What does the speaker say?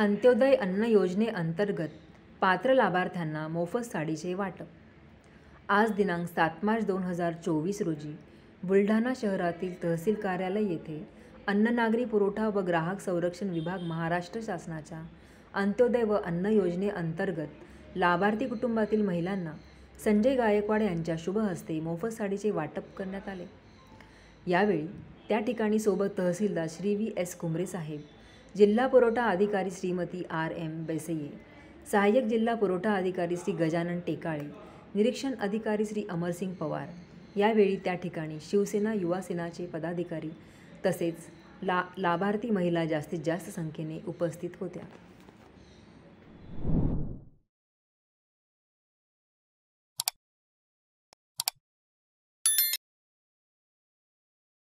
अंत्योदय अन्न योजनेअंतर्गत पात्र लाभार्थ्यांना मोफत साडीचे वाटप. आज दिनांक 7 मार्च 2024 रोजी बुलढाणा शहरातील तहसील कार्यालय येथे अन्न नागरी पुरवठा व ग्राहक संरक्षण विभाग महाराष्ट्र शासनाच्या अंत्योदय व अन्न योजनेअंतर्गत लाभार्थी कुटुंबातील महिलांना संजय गायकवाड यांच्या शुभ हस्ते मोफत साडीचे वाटप करण्यात आले. यावेळी त्या ठिकाणी सोबत तहसीलदार श्री V.S. कुमरे साहेब, जिल्हा पुरवठा अधिकारी श्रीमती R.M. बेसये, सहाय्यक जिल्हा पुरवठा अधिकारी श्री गजानन टेकाळे, निरीक्षण अधिकारी श्री अमरसिंग पवार. यावेळी त्या ठिकाणी शिवसेना युवा सेनाचे पदाधिकारी तसेच लाभार्थी महिला जास्तीत जास्त संख्येने उपस्थित होत्या.